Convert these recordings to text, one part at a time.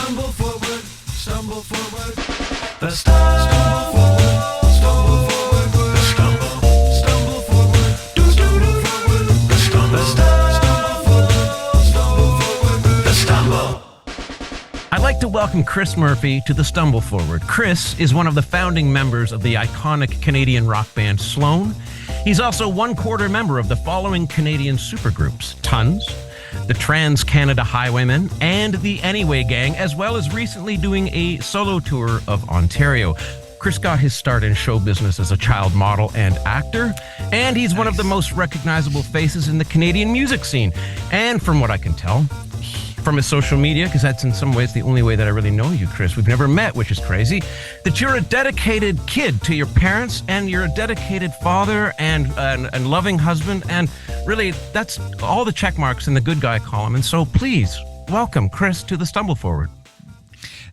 Stumble forward, stumble forward. The stumble forward, stumble forward. The stumble forward, stumble forward. The stumble forward, stumble forward. The stumble. I'd like to welcome Chris Murphy to the Stumble Forward. Chris is one of the founding members of the iconic Canadian rock band Sloan. He's also one-quarter member of the following Canadian supergroups: Tons, the Trans Canada Highwaymen, and the Anyway Gang, as well as recently doing a solo tour of Ontario. Chris got his start in show business as a child model and actor, and he's one of the most recognizable faces in the Canadian music scene. And from what I can tell from his social media, because that's in some ways the only way that I really know you, Chris, we've never met, which is crazy, that you're a dedicated kid to your parents, and you're a dedicated father and loving husband, and really that's all the check marks in the good guy column. And so please welcome Chris to the Stumble Forward.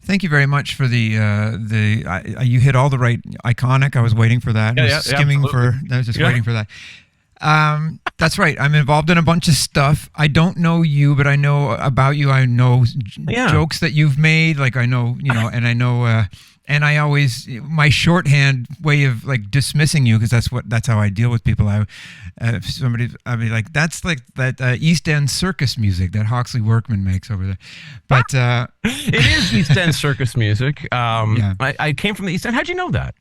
Thank you very much for you hit all the right iconic. I was waiting for that. I was waiting for that. That's right. I'm involved in a bunch of stuff. I don't know you, but I know about you. I know jokes that you've made. Like I know, and I know, and I always, my shorthand way of like dismissing you, because that's how I deal with people. I'd be like, that's like that East End circus music that Hawksley workman makes over there. But it is East End circus music. I came from the East End. How'd you know that?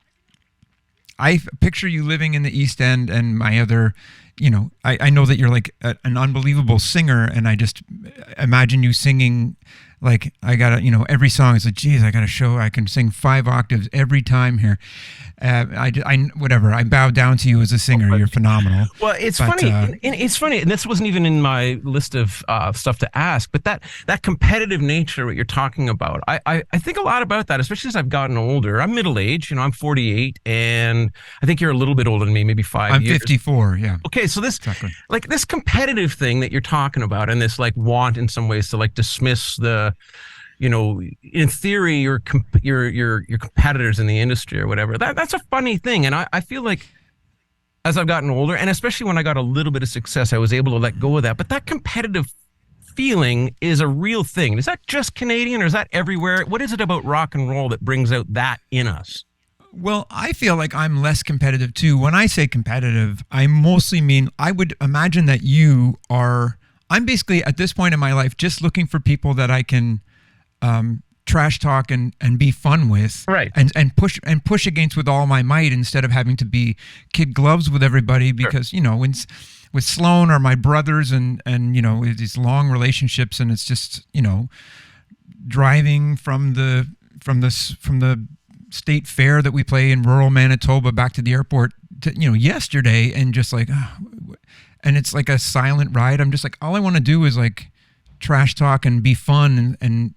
I picture you living in the East End, and my other, I know that you're like an unbelievable singer, and I just imagine you singing like, I gotta, every song is like, geez, I gotta show I can sing 5 octaves every time here. I bow down to you as a singer. You're phenomenal. Well, it's funny. It's funny, and this wasn't even in my list of stuff to ask, but that competitive nature, what you're talking about, I think a lot about that, especially as I've gotten older. I'm middle-aged, I'm 48, and I think you're a little bit older than me, maybe 5 years. I'm 54, yeah. Okay, so this, like this competitive thing that you're talking about, and this like want in some ways to like dismiss the, in theory, your competitors in the industry or whatever. That's a funny thing. And I feel like as I've gotten older, and especially when I got a little bit of success, I was able to let go of that. But that competitive feeling is a real thing. Is that just Canadian, or is that everywhere? What is it about rock and roll that brings out that in us? Well, I feel like I'm less competitive too. When I say competitive, I mostly mean, I would imagine that I'm basically at this point in my life just looking for people that I can trash talk and be fun with, right? And push against with all my might, instead of having to be kid gloves with everybody, because with Sloan are my brothers, and these long relationships, and it's just driving from the state fair that we play in rural Manitoba back to the airport yesterday, and just like and it's like a silent ride. I'm just like, all I want to do is like trash talk and be fun, and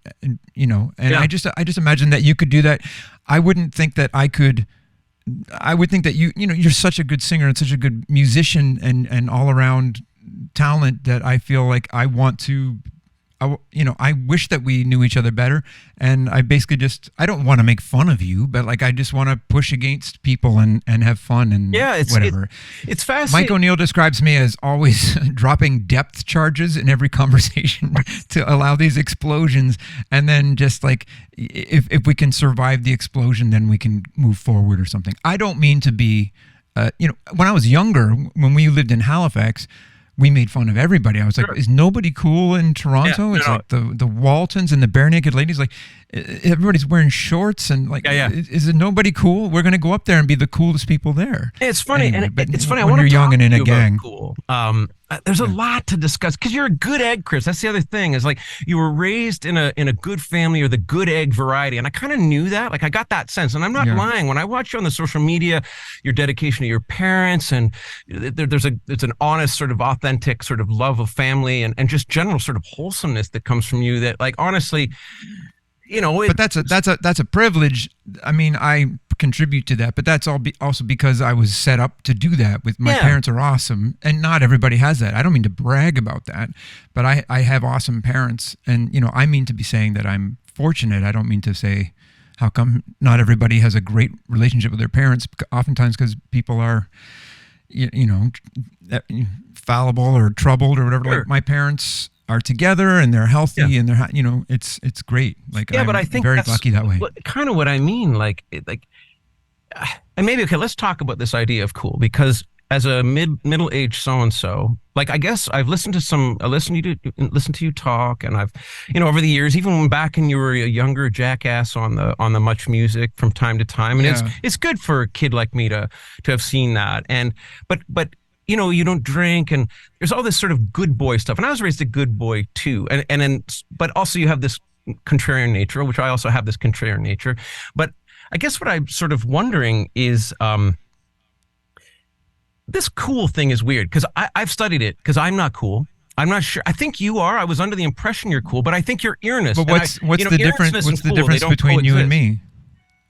I just imagine that you could do that. I wouldn't think that I could. I would think that you're such a good singer and such a good musician and all around talent, that I feel like I want to. I wish that we knew each other better, and I basically I don't want to make fun of you, but like I just want to push against people and have fun and whatever. It's fascinating. Mike O'Neill describes me as always dropping depth charges in every conversation to allow these explosions, and then just like if we can survive the explosion, then we can move forward or something. I don't mean to be, when I was younger, when we lived in Halifax, we made fun of everybody. I was like, is nobody cool in Toronto? It's like the Waltons and the Bare Naked Ladies. Like, everybody's wearing shorts and like, is it nobody cool? We're going to go up there and be the coolest people there. It's funny. Anyway, and it's funny. When you're young and in a gang. Cool. There's a lot to discuss, because you're a good egg, Chris. That's the other thing, is like you were raised in a good family, or the good egg variety. And I kind of knew that. Like I got that sense, and I'm not lying. When I watch you on the social media, your dedication to your parents, and there's an honest sort of authentic sort of love of family and just general sort of wholesomeness that comes from you, that like, honestly, but that's a privilege. I mean, I contribute to that, but that's also because I was set up to do that. With my parents are awesome, and not everybody has that. I don't mean to brag about that, but I have awesome parents, and I mean to be saying that I'm fortunate. I don't mean to say how come not everybody has a great relationship with their parents. Oftentimes because people are, fallible or troubled or whatever. Sure. Like my parents are together and they're healthy Yeah. and they're, it's great. Like, Yeah, I'm but I think very that's lucky that way. kind of what I mean. And maybe, okay, let's talk about this idea of cool, because as a middle-aged so-and-so, like, I guess I listened to you talk, and I've, over the years, even when back when you were a younger jackass on the Much Music from time to time, and Yeah. it's good for a kid like me to have seen that. And but you don't drink, and there's all this sort of good boy stuff, and I was raised a good boy too, and then, but also you have this contrarian nature, which I also have this contrarian nature. But I guess what I'm sort of wondering is, this cool thing is weird, because I've studied it, because I'm not cool. I'm not sure. I think you are. I was under the impression you're cool, but I think you're earnest. But what's the difference? earnestness What's and the cool, they difference don't between you and coexist. me?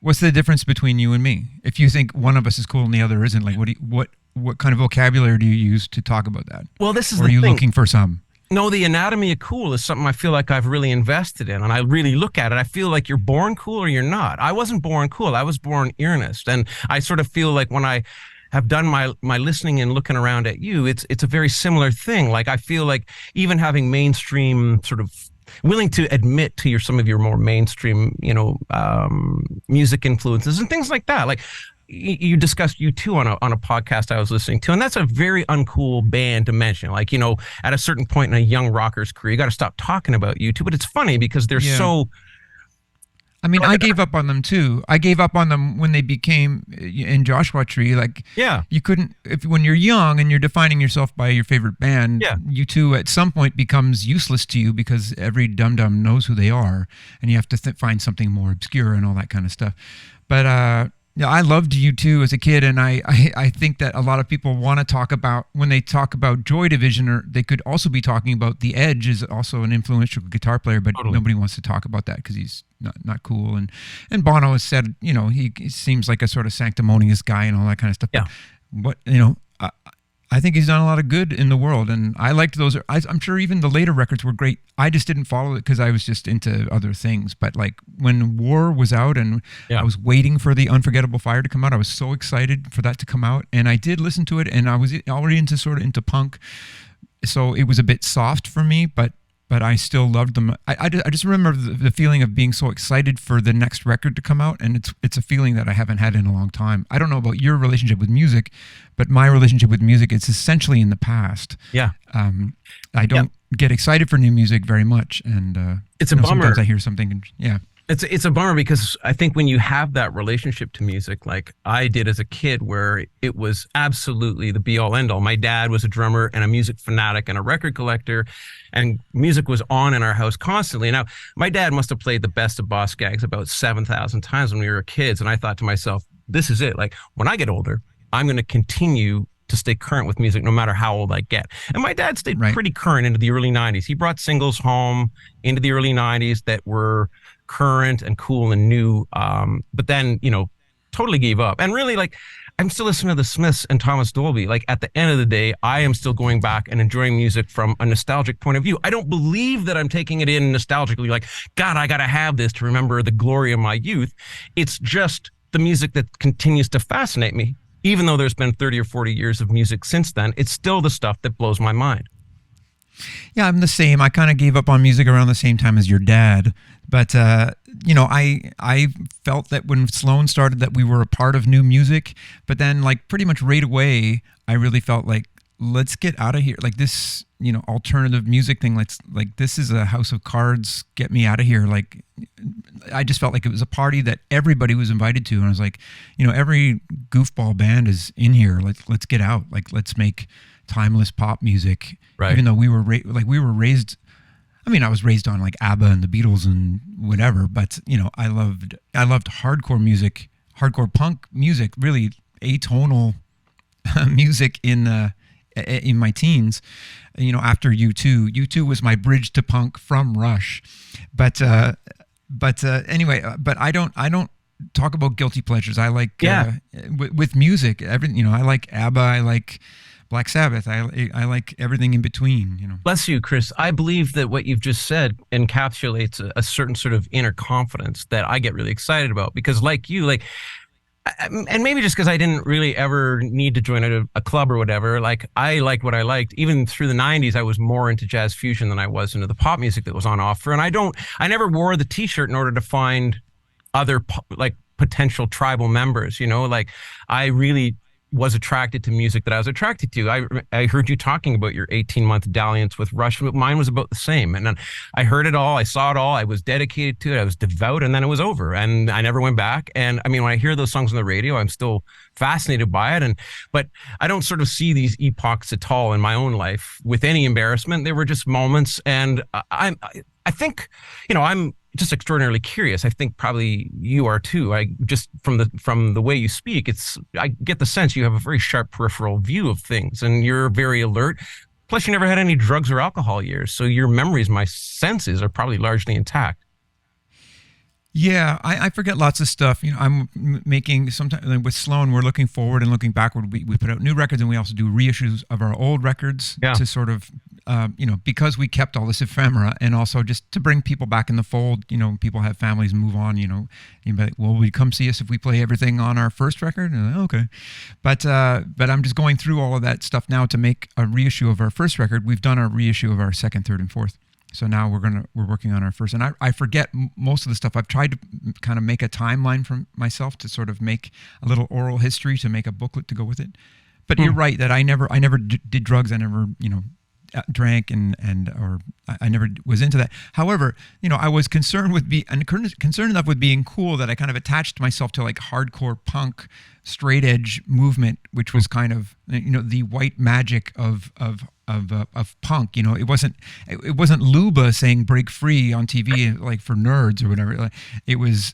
What's the difference between you and me? If you think one of us is cool and the other isn't, like, what kind of vocabulary do you use to talk about that? Well, this is Or the are you thing. looking for some? No, the anatomy of cool is something I feel like I've really invested in, and I really look at it. I feel like you're born cool or you're not. I wasn't born cool. I was born earnest, and I sort of feel like when I have done my listening and looking around at you, it's a very similar thing. Like, I feel like even having mainstream sort of willing to admit to some of your more mainstream, music influences and things like that. Like, you discussed U2 on a podcast I was listening to, and that's a very uncool band to mention. Like, at a certain point in a young rocker's career, you got to stop talking about U2. But it's funny because they're Yeah. so. I mean, I gave up on them too. I gave up on them when they became in Joshua Tree. Like, Yeah. you couldn't, when you're young and you're defining yourself by your favorite band, Yeah. U2 at some point becomes useless to you because every dum-dum knows who they are, and you have to find something more obscure and all that kind of stuff. But yeah, I loved U2 as a kid, and I think that a lot of people want to talk about, when they talk about Joy Division, or they could also be talking about The Edge is also an influential guitar player, but Totally. nobody wants to talk about that because he's not cool. And Bono has said, he seems like a sort of sanctimonious guy and all that kind of stuff. Yeah. But I think he's done a lot of good in the world, and I liked those. I'm sure even the later records were great. I just didn't follow it because I was just into other things. But like when War was out and Yeah. I was waiting for the Unforgettable Fire to come out, I was so excited for that to come out, and I did listen to it, and I was already into punk, so it was a bit soft for me, but I still loved them. I just remember the feeling of being so excited for the next record to come out, and it's a feeling that I haven't had in a long time. I don't know about your relationship with music, but my relationship with music is essentially in the past. Yeah. I don't get excited for new music very much, and It's a bummer. sometimes I hear something, and yeah. It's a bummer because I think when you have that relationship to music, like I did as a kid, where it was absolutely the be all end all. My dad was a drummer and a music fanatic and a record collector, and music was on in our house constantly. Now, my dad must have played the best of Boss Gags about 7,000 times when we were kids, and I thought to myself, this is it. Like, when I get older, I'm going to continue to stay current with music no matter how old I get. And my dad stayed Right. pretty current into the early 90s. He brought singles home into the early 90s that were current and cool and new, but then totally gave up. And really, like, I'm still listening to the Smiths and Thomas Dolby. Like, at the end of the day, I am still going back and enjoying music from a nostalgic point of view. I don't believe that I'm taking it in nostalgically, like, God, I gotta have this to remember the glory of my youth. It's just the music that continues to fascinate me. Even though there's been 30 or 40 years of music since then, it's still the stuff that blows my mind. Yeah, I'm the same. I kind of gave up on music around the same time as your dad. But, I felt that when Sloan started that we were a part of new music. But then, like, pretty much right away, I really felt like, let's get out of here. Like, this, alternative music thing, this is a house of cards. Get me out of here. Like, I just felt like it was a party that everybody was invited to. And I was like, every goofball band is in here. Let's get out. Like, let's make timeless pop music. Right. Even though we were raised, I was raised on like ABBA and the Beatles and whatever, but I loved hardcore music, hardcore punk music, really atonal music in my teens. After U2 was my bridge to punk from Rush, but anyway, but I don't talk about guilty pleasures. I like with music, everything. I like ABBA. I like Black Sabbath. I like everything in between. Bless you, Chris. I believe that what you've just said encapsulates a certain sort of inner confidence that I get really excited about, because like you, like, And maybe just because I didn't really ever need to join a club or whatever, like I liked what I liked. Even through the 90s, I was more into jazz fusion than I was into the pop music that was on offer. And I never wore the t-shirt in order to find other like potential tribal members, like I really was attracted to music that I was attracted to. I heard you talking about your 18-month dalliance with Rush. Mine was about the same. And then I heard it all. I saw it all. I was dedicated to it. I was devout, and then it was over. And I never went back. And I mean, when I hear those songs on the radio, I'm still fascinated by it. But I don't sort of see these epochs at all in my own life with any embarrassment. They were just moments. And I think, I'm just extraordinarily curious. I think probably you are too. I just from the way you speak, I get the sense you have a very sharp peripheral view of things, and you're very alert. Plus, you never had any drugs or alcohol years, so your memories, my senses, are probably largely intact. Yeah, I forget lots of stuff. I'm making sometimes with Sloan, we're looking forward and looking backward. We put out new records, and we also do reissues of our old records to sort of, because we kept all this ephemera, and also just to bring people back in the fold. People have families and move on. You'd be like, well, will you come see us if we play everything on our first record? And I'm like, okay, but I'm just going through all of that stuff now to make a reissue of our first record. We've done our reissue of our second, third, and fourth. So now we're working on our first, and I forget most of the stuff. I've tried to kind of make a timeline for myself to sort of make a little oral history to make a booklet to go with it. But you're right that I never did drugs. I never drank or I never was into that. However, I was concerned enough with being cool that I kind of attached myself to like hardcore punk, straight edge movement, which was kind of the white magic of punk. It wasn't Luba saying break free on TV like for nerds or whatever. It was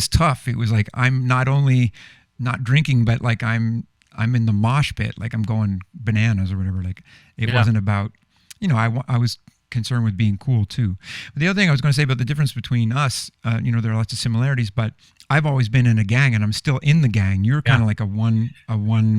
tough. It was like I'm not only not drinking, but like I'm in the mosh pit, like I'm going bananas or whatever. Like it wasn't about, I was concerned with being cool too. But the other thing I was going to say about the difference between us, there are lots of similarities, but I've always been in a gang and I'm still in the gang. You're kind of like a one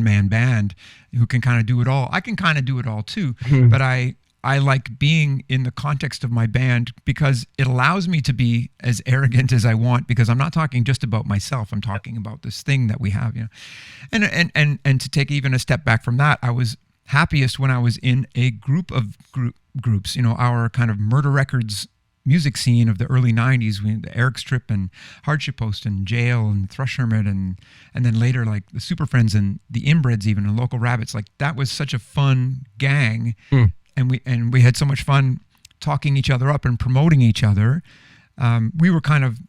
man band who can kind of do it all. I can kind of do it all too, but I like being in the context of my band because it allows me to be as arrogant as I want, because I'm not talking just about myself. I'm talking about this thing that we have, and to take even a step back from that, I was happiest when I was in a group of groups, our kind of Murder Records music scene of the early 90s. We had the Eric Strip and Hardship Post and Jail and Thrush Hermit and then later like the Super Friends and the Inbreds even and Local Rabbits. Like that was such a fun gang. And we had so much fun talking each other up and promoting each other. We were kind of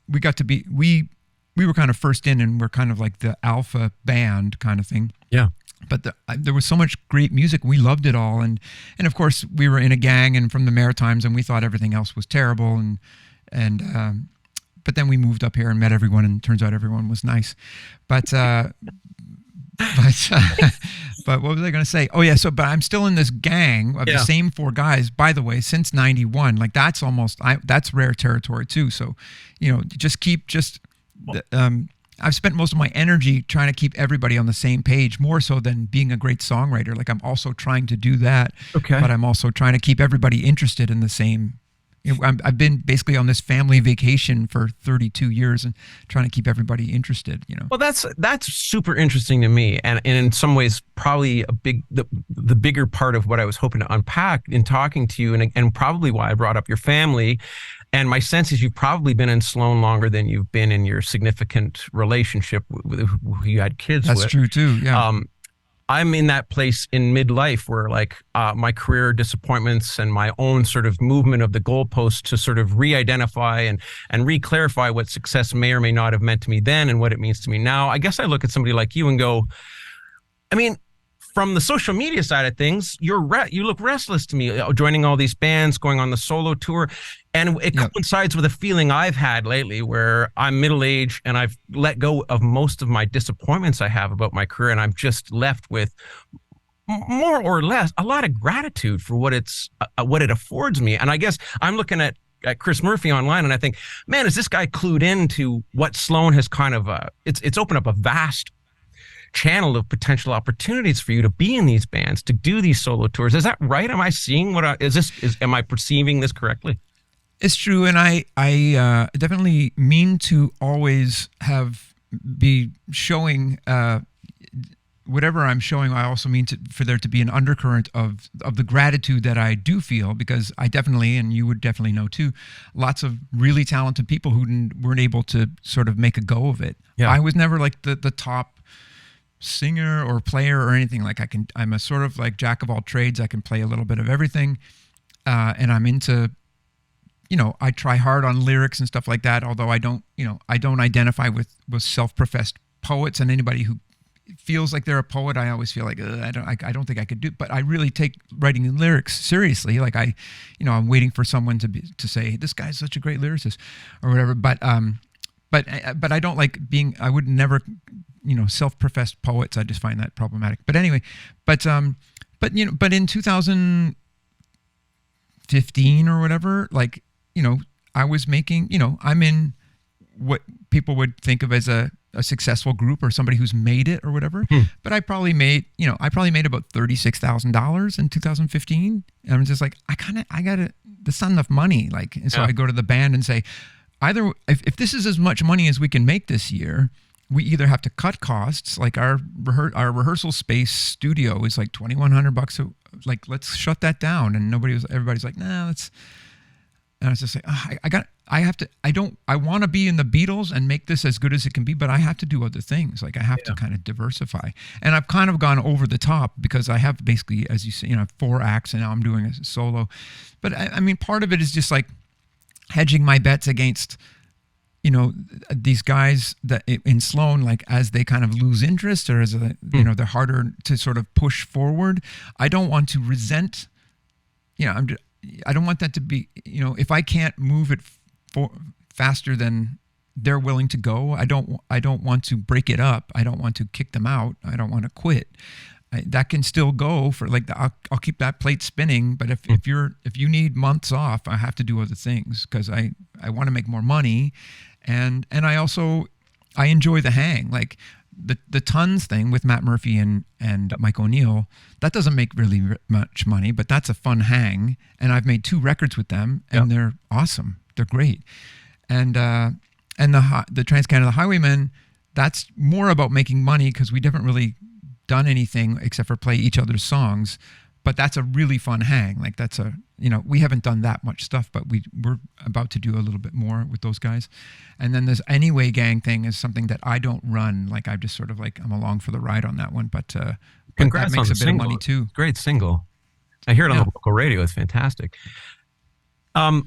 first in, and we're kind of like the alpha band kind of thing. Yeah. But there was so much great music. We loved it all. And of course we were in a gang and from the Maritimes, and we thought everything else was terrible. But then we moved up here and met everyone, and turns out everyone was nice. But what was I going to say? Oh yeah. But I'm still in this gang of the same four guys, by the way, since 91. Like that's that's rare territory too. So, I've spent most of my energy trying to keep everybody on the same page, more so than being a great songwriter. Like I'm also trying to do that, but I'm also trying to keep everybody interested in the same. I've been basically on this family vacation for 32 years and trying to keep everybody interested, Well, that's super interesting to me. And in some ways, probably the bigger part of what I was hoping to unpack in talking to you, and probably why I brought up your family. And my sense is you've probably been in Sloan longer than you've been in your significant relationship with who you had kids with. That's true too, yeah. I'm in that place in midlife where like my career disappointments and my own sort of movement of the goalposts to sort of re-identify and re-clarify what success may or may not have meant to me then and what it means to me now. I guess I look at somebody like you and go, I mean, from the social media side of things, you look restless to me, joining all these bands, going on the solo tour. And it coincides with a feeling I've had lately where I'm middle-aged and I've let go of most of my disappointments I have about my career. And I'm just left with more or less a lot of gratitude for what it affords me. And I guess I'm looking at Chris Murphy online and I think, man, is this guy clued into what Sloan has kind of, it's opened up a vast channel of potential opportunities for you to be in these bands, to do these solo tours. Is that right? Am I seeing am I perceiving this correctly? It's true, and I definitely mean to always have be showing whatever I'm showing. I also mean for there to be an undercurrent of the gratitude that I do feel, because I definitely, and you would definitely know too, lots of really talented people who weren't able to sort of make a go of it. Yeah. I was never like the top singer or player or anything. Like I'm a sort of like jack of all trades. I can play a little bit of everything, and I'm into, I try hard on lyrics and stuff like that. Although I don't identify with self-professed poets, and anybody who feels like they're a poet, I always feel like I don't think I could do. But I really take writing lyrics seriously. Like I'm waiting for someone to say this guy's such a great lyricist or whatever. But I don't like being. I would never, self-professed poets. I just find that problematic. But anyway, but in 2015 or whatever, like, I was making, I'm in what people would think of as a successful group or somebody who's made it or whatever. But I probably made about $36,000 in 2015. And I'm just like, that's not enough money. Like, and so I go to the band and say, either if this is as much money as we can make this year, we either have to cut costs, like our rehearsal space studio is like $2,100. Like, let's shut that down. And everybody's like, nah, let's. And I was just like, I want to be in the Beatles and make this as good as it can be, but I have to do other things. Like, I have to kind of diversify. And I've kind of gone over the top because I have basically, as you say, 4 acts, and now I'm doing a solo. But I mean, part of it is just like hedging my bets against, these guys that in Sloan, like, as they kind of lose interest, or as they're harder to sort of push forward. I don't want to resent, I don't want that to be, if I can't move it faster than they're willing to go, I don't want to break it up. I don't want to kick them out. I don't want to quit. That can still go for like I'll keep that plate spinning. But if you need months off, I have to do other things because I want to make more money, and I enjoy the hang. Like the Tons thing with Matt Murphy and Mike O'Neill, that doesn't make really much money, but that's a fun hang. And I've made 2 records with them, and they're awesome. They're great. And the Trans Canada Highwaymen, that's more about making money because we haven't really done anything except for play each other's songs. But that's a really fun hang. Like, that's we haven't done that much stuff, but we're about to do a little bit more with those guys. And then this Anyway Gang thing is something that I don't run. Like, I just sort of like, I'm along for the ride on that one. But congrats that makes on a the bit single. of money too. Great single. I hear it on the local radio. It's fantastic. You're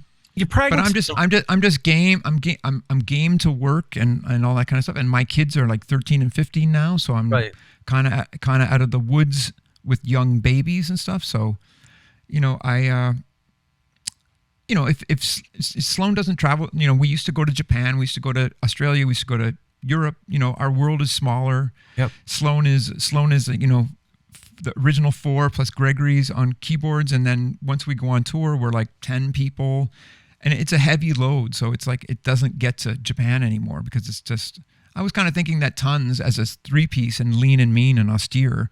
pregnant. But I'm just game. I'm game to work and all that kind of stuff. And my kids are like 13 and 15 now, so I'm kind of out of the woods with young babies and stuff. So, if Sloan doesn't travel, we used to go to Japan, we used to go to Australia, we used to go to Europe. Our world is smaller. Yep. Sloan is the original 4 plus Gregory's on keyboards, and then once we go on tour, we're like 10 people, and it's a heavy load. So it's like it doesn't get to Japan anymore because it's just. I was kind of thinking that Tons as a 3-piece and lean and mean and austere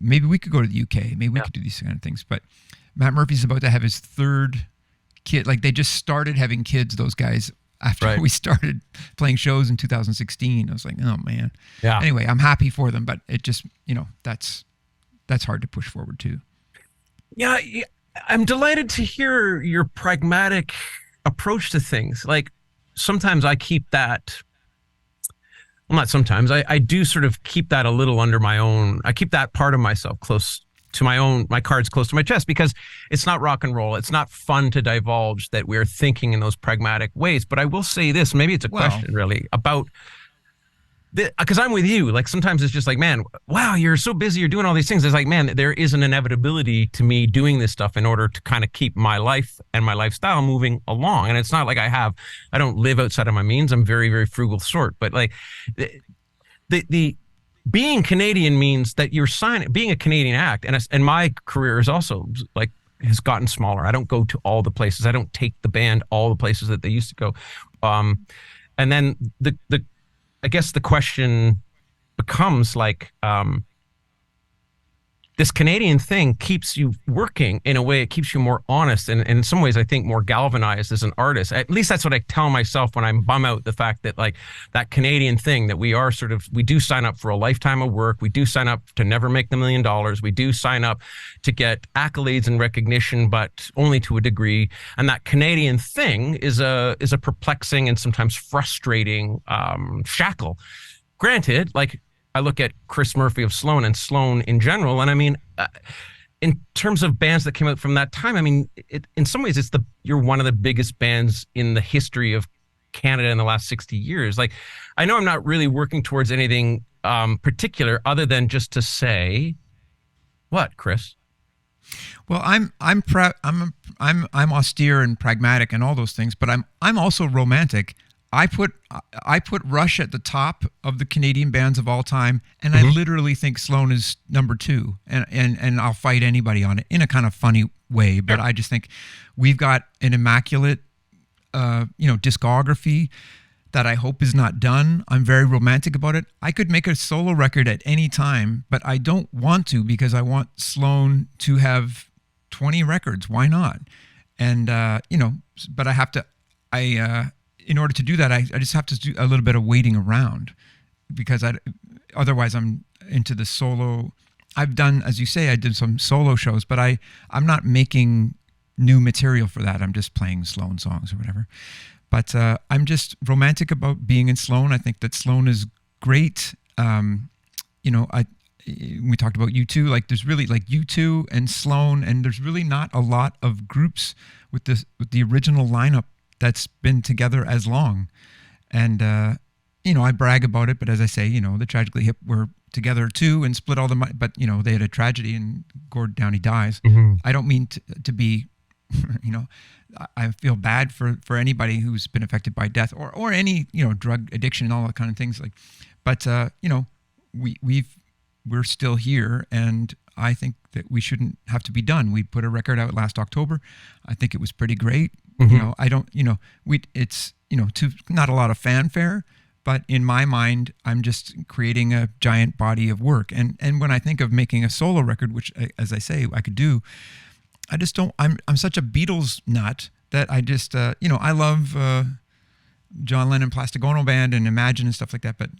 maybe we could go to the UK. Maybe we could do these kind of things. But Matt Murphy's about to have his 3rd kid. Like, they just started having kids, those guys, after we started playing shows in 2016. I was like, oh man. Yeah. Anyway, I'm happy for them, but it just, that's hard to push forward too. Yeah, I'm delighted to hear your pragmatic approach to things. Like, sometimes I keep that. Well, not sometimes. I do sort of keep that a little under my own. I keep that part of myself close to my cards close to my chest, because it's not rock and roll. It's not fun to divulge that we're thinking in those pragmatic ways. But I will say this, maybe it's a question really about, because I'm with you. Like, sometimes it's just like, man, wow, you're so busy, you're doing all these things. It's like, man, there is an inevitability to me doing this stuff in order to kind of keep my life and my lifestyle moving along. And it's not like I don't live outside of my means. I'm very, very frugal sort. But like the being Canadian means that you're being a Canadian act. And my career is also like, has gotten smaller. I don't go to all the places. I don't take the band all the places that they used to go. And then I guess the question becomes like, this Canadian thing keeps you working in a way. It keeps you more honest and in some ways, I think, more galvanized as an artist. At least that's what I tell myself when I'm bum out the fact that like that Canadian thing that we are sort of, we do sign up for a lifetime of work. We do sign up to never make the $1 million. We do sign up to get accolades and recognition, but only to a degree. And that Canadian thing is a perplexing and sometimes frustrating shackle. Granted, like, I look at Chris Murphy of Sloan and Sloan in general, and I mean, in terms of bands that came out from that time, I mean, in some ways, you're one of the biggest bands in the history of Canada in the last 60 years. Like, I know I'm not really working towards anything particular other than just to say, what, Chris? Well, I'm austere and pragmatic and all those things, but I'm also romantic. I put Rush at the top of the Canadian bands of all time, and I literally think Sloan is number 2, and I'll fight anybody on it in a kind of funny way. But I just think we've got an immaculate, discography that I hope is not done. I'm very romantic about it. I could make a solo record at any time, but I don't want to because I want Sloan to have 20 records. Why not? And but I have to. In order to do that, I just have to do a little bit of waiting around because otherwise I'm into the solo. I've done, as you say, I did some solo shows, but I'm not making new material for that. I'm just playing Sloan songs or whatever. But I'm just romantic about being in Sloan. I think that Sloan is great. We talked about U2. Like, there's really like U2 and Sloan, and there's really not a lot of groups with the original lineup that's been together as long. And, I brag about it, but as I say, the Tragically Hip were together too and split all the money, but, they had a tragedy and Gord Downey dies. Mm-hmm. I don't mean to be, I feel bad for anybody who's been affected by death or any, drug addiction and all that kind of things. Like, but, we're still here, and I think that we shouldn't have to be done. We put a record out last October. I think it was pretty great. Mm-hmm. It's to not a lot of fanfare, but in my mind, I'm just creating a giant body of work. And when I think of making a solo record, which, as I say, I could do, I just don't. I'm such a Beatles nut that I just I love John Lennon Plastic Ono Band and Imagine and stuff like that. But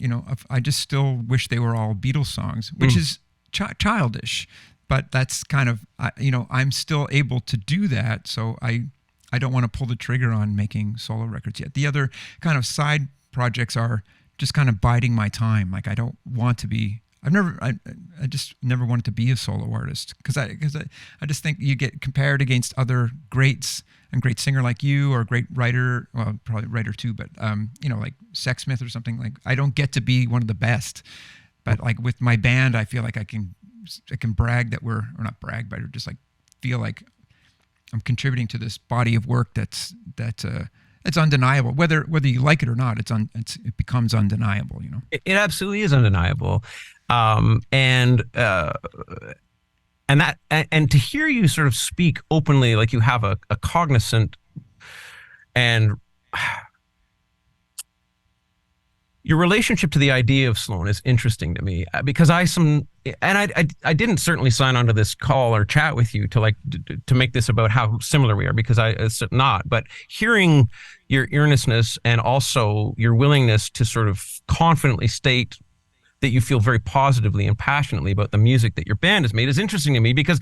I just still wish they were all Beatles songs, which is childish. But that's kind of I'm still able to do that. So I don't want to pull the trigger on making solo records yet. The other kind of side projects are just kind of biding my time. Like, I don't want to be. I just never wanted to be a solo artist because I just think you get compared against other greats, and great singer like you or a great writer, well, probably writer too, but like Sexsmith or something. Like, I don't get to be one of the best, but like with my band, I feel like I can brag that or not brag, but just like feel like I'm contributing to this body of work that's it's undeniable. Whether you like it or not, it becomes undeniable. It absolutely is undeniable, and to hear you sort of speak openly, like you have a cognizant and your relationship to the idea of Sloan is interesting to me because I didn't certainly sign on to this call or chat with you to make this about how similar we are because it's not. But hearing your earnestness and also your willingness to sort of confidently state that you feel very positively and passionately about the music that your band has made is interesting to me because,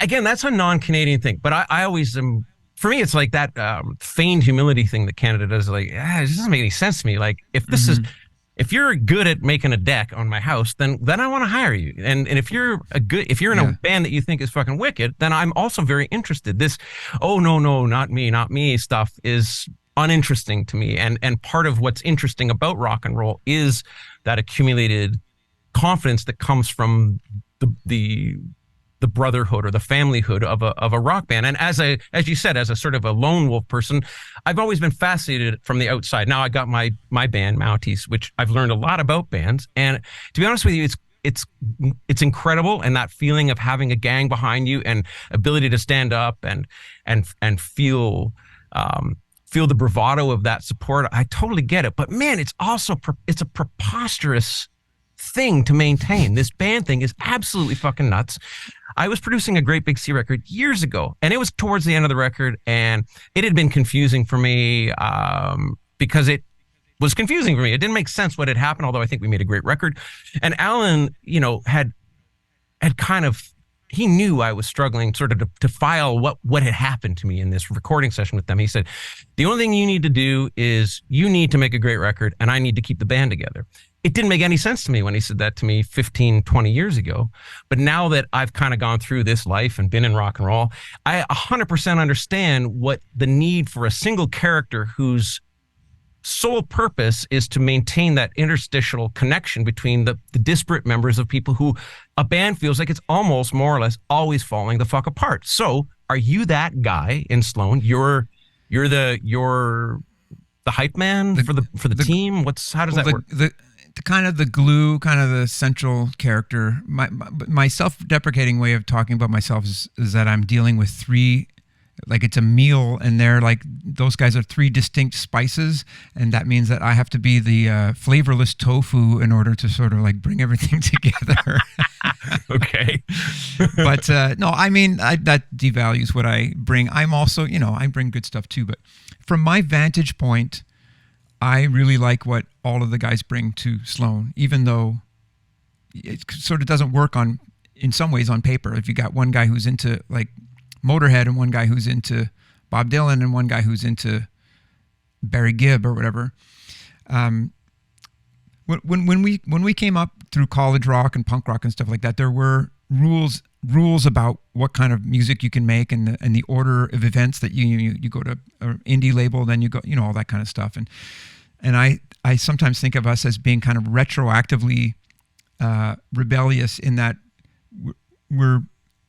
again, that's a non-Canadian thing. But I always am. For me, it's like that feigned humility thing that Canada does. Like, it just doesn't make any sense to me. Like, if you're good at making a deck on my house, then I want to hire you. And if you're in a band that you think is fucking wicked, then I'm also very interested. This, oh no, not me stuff is uninteresting to me. And part of what's interesting about rock and roll is that accumulated confidence that comes from the brotherhood or the familyhood of a rock band. And as you said, as a sort of a lone wolf person, I've always been fascinated from the outside. Now I got my band Mounties, which I've learned a lot about bands. And to be honest with you, it's incredible. And that feeling of having a gang behind you and ability to stand up and feel the bravado of that support. I totally get it. But man, it's also, it's a preposterous thing to maintain. This band thing is absolutely fucking nuts. I was producing a Great Big Sea record years ago, and it was towards the end of the record, and it had been confusing for me because it was confusing for me. It didn't make sense what had happened, although I think we made a great record. And Alan, had kind of, he knew I was struggling sort of to file what had happened to me in this recording session with them. He said, the only thing you need to do is you need to make a great record, and I need to keep the band together. It didn't make any sense to me when he said that to me 15, 20 years ago. But now that I've kind of gone through this life and been in rock and roll, I 100% understand what the need for a single character whose sole purpose is to maintain that interstitial connection between the disparate members of people who a band feels like it's almost more or less always falling the fuck apart. So are you that guy in Sloan? You're the hype man for the team? How does that work? The kind of the glue, kind of the central character. My self-deprecating way of talking about myself is that I'm dealing with three, like it's a meal, and they're like, those guys are three distinct spices, and that means that I have to be the flavorless tofu in order to sort of like bring everything together. Okay. But no, I mean, that devalues what I bring. I'm also, I bring good stuff too, but from my vantage point, I really like what all of the guys bring to Sloan, even though it sort of doesn't work in some ways on paper. If you got one guy who's into like Motorhead and one guy who's into Bob Dylan and one guy who's into Barry Gibb or whatever. When we came up through college rock and punk rock and stuff like that, there were rules about what kind of music you can make and the order of events that you go to an indie label, then you go, all that kind of stuff. And I sometimes think of us as being kind of retroactively rebellious in that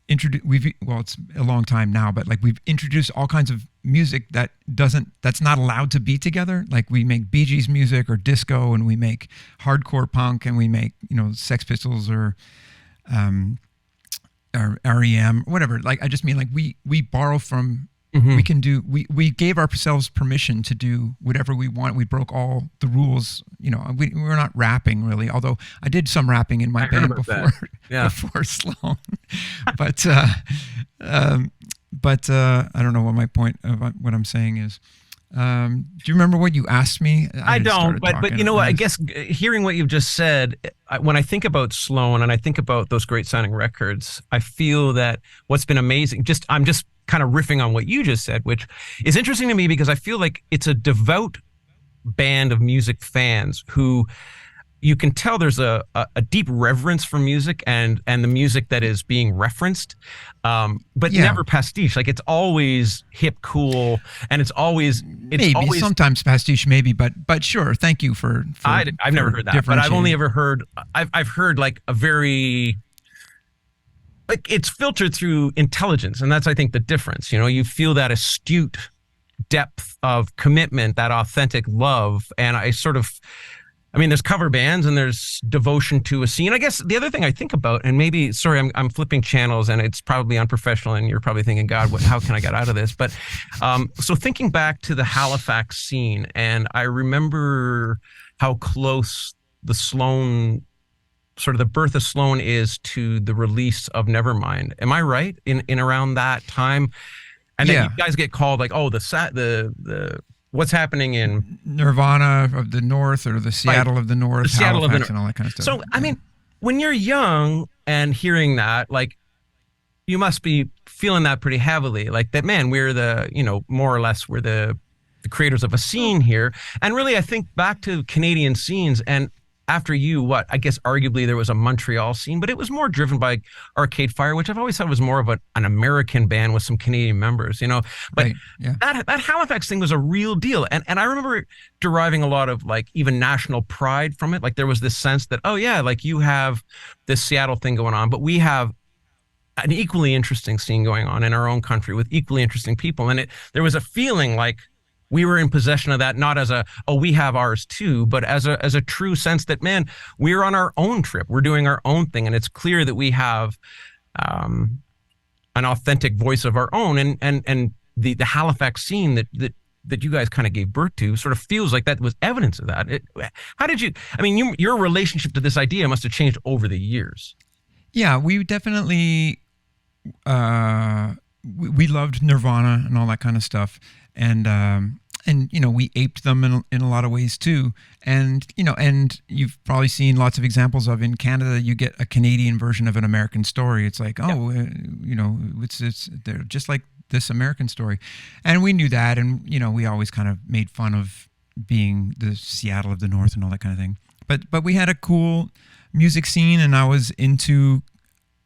it's a long time now, but like we've introduced all kinds of music that's not allowed to be together. Like we make Bee Gees music or disco, and we make hardcore punk, and we make, Sex Pistols or REM, whatever. Like, I just mean like we borrow from, we can do, we gave ourselves permission to do whatever we want. We broke all the rules, we're not rapping really, although I did some rapping in my band before Sloan. But I don't know what my point of what I'm saying is. Do you remember what you asked me? I don't, but you know what? I guess hearing what you've just said, when I think about Sloan and I think about those great sounding records, I feel that what's been amazing, I'm just kind of riffing on what you just said, which is interesting to me because I feel like it's a devout band of music fans who you can tell there's a deep reverence for music and the music that is being referenced, but never pastiche. Like it's always hip, cool, and it's always sometimes pastiche, maybe, but sure. Thank you for I've never heard that, but I've only ever heard I've heard like a very, like it's filtered through intelligence, and that's I think the difference. You feel that astute depth of commitment, that authentic love, and there's cover bands and there's devotion to a scene. I guess the other thing I think about, and maybe, sorry, I'm flipping channels and it's probably unprofessional and you're probably thinking, God, how can I get out of this? But so thinking back to the Halifax scene, and I remember how close the Sloan, sort of the birth of Sloan is to the release of Nevermind. Am I right in around that time? And then you guys get called like, oh, the what's happening in Nirvana of the North or the Seattle of the North, Seattle Halifax of the and all that kind of stuff. So, I mean, when you're young and hearing that, like, you must be feeling that pretty heavily. Like that, man, we're more or less, we're the creators of a scene here. And really, I think back to Canadian scenes, and after I guess arguably there was a Montreal scene, but it was more driven by Arcade Fire, which I've always thought was more of an American band with some Canadian members, But right, yeah. that Halifax thing was a real deal. And I remember deriving a lot of like even national pride from it. Like there was this sense that, oh yeah, like you have this Seattle thing going on, but we have an equally interesting scene going on in our own country with equally interesting people. And there was a feeling like we were in possession of that, not as we have ours too, but as a true sense that, man, we're on our own trip. We're doing our own thing. And it's clear that we have an authentic voice of our own. And the Halifax scene that that you guys kind of gave birth to sort of feels like that was evidence of that. How did you, I mean, your relationship to this idea must have changed over the years. Yeah, we definitely, we loved Nirvana and all that kind of stuff. And you know, we aped them in a lot of ways too. And you know, and you've probably seen lots of examples of in Canada, you get a Canadian version of an American story. It's like, you know, it's they're just like this American story, and we knew that, and you know, we always kind of made fun of being the Seattle of the North and all that kind of thing. But we had a cool music scene, and I was into,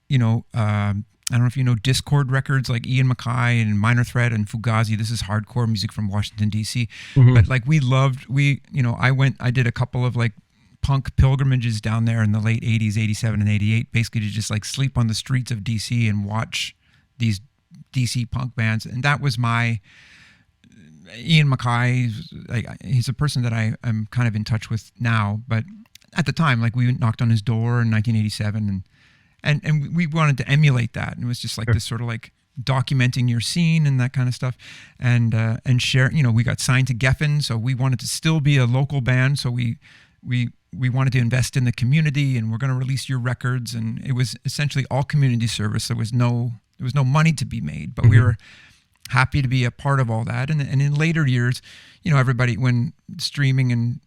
you know, I don't know if you know Discord records like Ian MacKaye and Minor Threat and Fugazi. This is hardcore music from Washington, D.C. But like I did a couple of like punk pilgrimages down there in the late 80s, 87 and 88, basically to just like sleep on the streets of D.C. and watch these DC punk bands. And that was my Ian MacKaye. Like, he's a person that I'm kind of in touch with now. But at the time, like we knocked on his door in 1987 and we wanted to emulate that. And it was just like this sort of like documenting your scene and that kind of stuff, and share. You know, we got signed to Geffen, so we wanted to still be a local band. So we wanted to invest in the community, and we're going to release your records. And it was essentially all community service. There was no money to be made, but we were happy to be a part of all that. And in later years, you know, everybody, when streaming and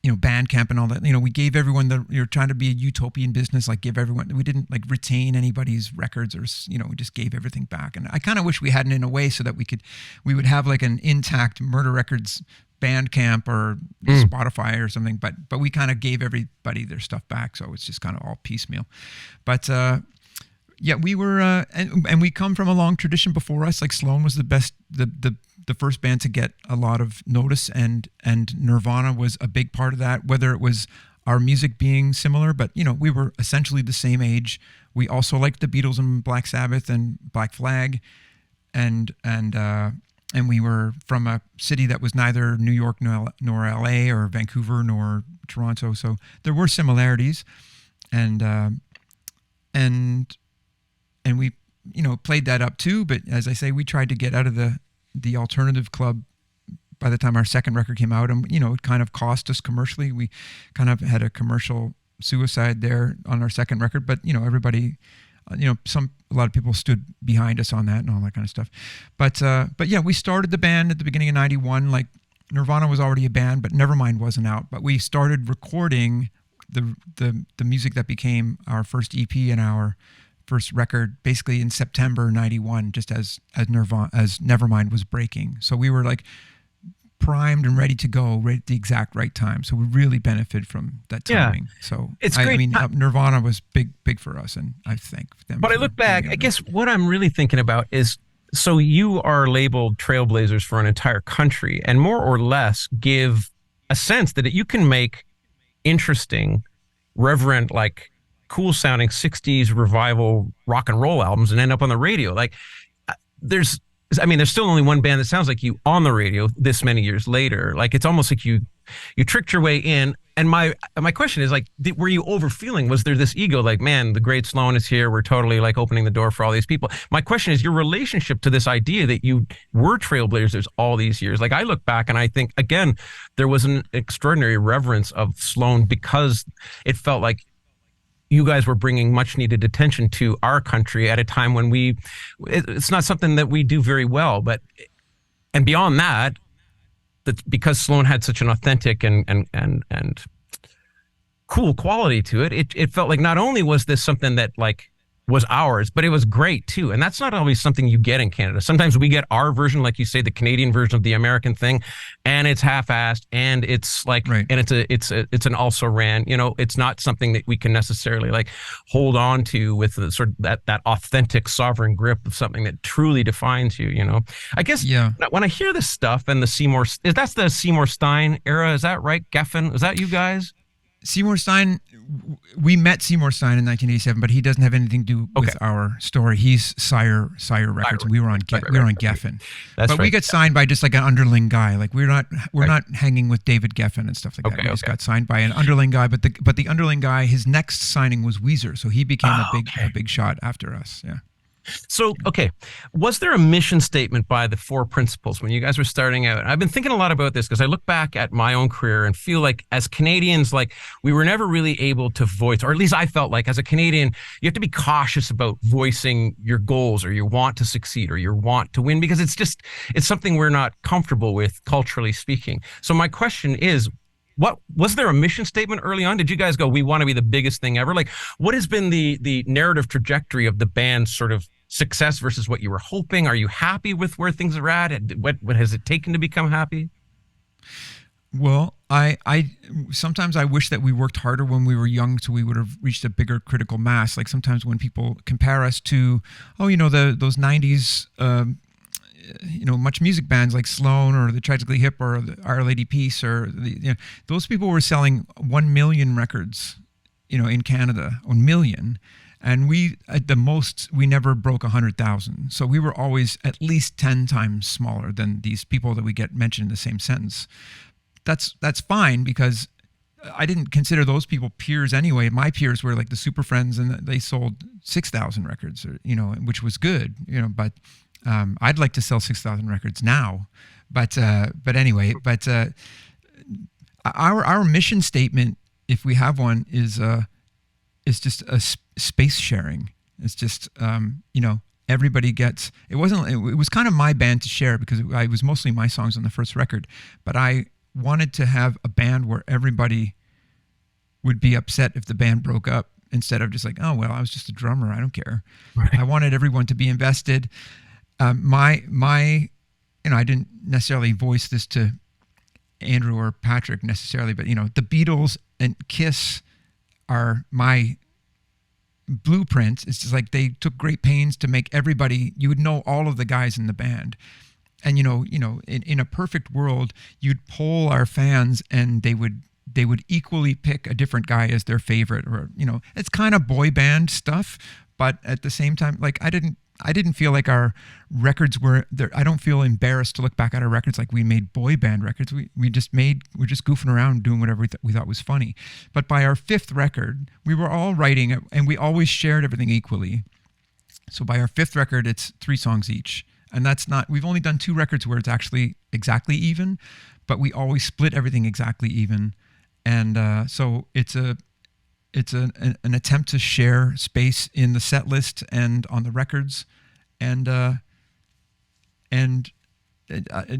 you know, Bandcamp and all that, you know, we gave everyone you're trying to be a utopian business, like give everyone, we didn't like retain anybody's records, or, you know, we just gave everything back. And I kind of wish we hadn't, in a way, so that we would have like an intact Murder Records Bandcamp or Spotify or something, but we kind of gave everybody their stuff back. So it's just kind of all piecemeal. But, yeah, we were, and we come from a long tradition before us. Like Sloan was the best, the first band to get a lot of notice, and Nirvana was a big part of that. Whether it was our music being similar, but you know, we were essentially the same age. We also liked the Beatles and Black Sabbath and Black Flag, and we were from a city that was neither New York nor LA or Vancouver nor Toronto. So there were similarities, and we, you know, played that up too. But as I say, we tried to get out of the alternative club by the time our second record came out, and you know, it kind of cost us commercially. We kind of had a commercial suicide there on our second record, but you know, everybody, you know, a lot of people stood behind us on that and all that kind of stuff. But yeah, we started the band at the beginning of '91. Like Nirvana was already a band, but Nevermind wasn't out. But we started recording the music that became our first EP and our first record basically in September '91, just as Nevermind was breaking. So we were like primed and ready to go right at the exact right time. So we really benefited from that timing. Yeah. So it's great. I mean, Nirvana was big for us, and I thank them. But I look back, I guess what I'm really thinking about is, so you are labeled Trailblazers for an entire country, and more or less give a sense that you can make interesting, reverent, like cool sounding 60s revival rock and roll albums and end up on the radio. Like there's still only one band that sounds like you on the radio this many years later. Like it's almost like you tricked your way in. And my question is like, were you overfeeling? Was there this ego like, man, the great Sloan is here, we're totally like opening the door for all these people? My question is your relationship to this idea that you were Trailblazers all these years. Like I look back and I think, again, there was an extraordinary reverence of Sloan because it felt like you guys were bringing much needed attention to our country at a time when it's not something that we do very well. And beyond that, because Sloan had such an authentic and cool quality to it, it felt like not only was this something that like was ours, but it was great too. And that's not always something you get in Canada. Sometimes we get our version, like you say, the Canadian version of the American thing, and it's half-assed, and it's like, right. And it's an also ran. You know, it's not something that we can necessarily like hold on to with the sort of that authentic sovereign grip of something that truly defines you. You know, I guess when I hear this stuff and that's the Seymour Stein era, is that right? Geffen, is that you guys? Seymour Stein, we met Seymour Stein in 1987, but he doesn't have anything to do with our story. He's Sire Records. We were on Geffen. But we got signed by just like an underling guy. Like we're not hanging with David Geffen and stuff like that. We just got signed by an underling guy. But the underling guy, his next signing was Weezer, so he became a big shot after us. Yeah. So, okay, was there a mission statement by the four principals when you guys were starting out? I've been thinking a lot about this because I look back at my own career and feel like as Canadians, like we were never really able to voice, or at least I felt like as a Canadian, you have to be cautious about voicing your goals or your want to succeed or your want to win because it's something we're not comfortable with culturally speaking. So my question is, what was there a mission statement early on? Did you guys go, we want to be the biggest thing ever? Like, what has been the narrative trajectory of the band's sort of success versus what you were hoping? Are you happy with where things are at? What has it taken to become happy? Well, I sometimes I wish that we worked harder when we were young, so we would have reached a bigger critical mass. Like sometimes when people compare us to, those '90s. Much music bands like Sloan or the Tragically Hip or the Our Lady Peace or those people were selling 1 million records, in Canada, 1 million. And we, at the most, we never broke 100,000. So we were always at least 10 times smaller than these people that we get mentioned in the same sentence. That's fine because I didn't consider those people peers anyway. My peers were like the Super Friends and they sold 6,000 records, which was good, but I'd like to sell 6,000 records now, but anyway, our mission statement, if we have one, is just a space sharing. It's just everybody gets. It was kind of my band to share because it was mostly my songs on the first record, but I wanted to have a band where everybody would be upset if the band broke up instead of just like, oh well, I was just a drummer, I don't care. Right. I wanted everyone to be invested. I didn't necessarily voice this to Andrew or Patrick necessarily, but the Beatles and Kiss are my blueprint. It's just like they took great pains to make everybody, you would know all of the guys in the band. And in a perfect world, you'd poll our fans and they would equally pick a different guy as their favorite, or it's kind of boy band stuff, but at the same time, like I didn't feel like our records were there. I don't feel embarrassed to look back at our records like we made boy band records. We're just goofing around doing whatever we thought was funny. But by our fifth record, we were all writing it and we always shared everything equally. So by our fifth record, it's 3 songs each. And we've only done 2 records where it's actually exactly even, but we always split everything exactly even. And so it's an attempt to share space in the set list and on the records, and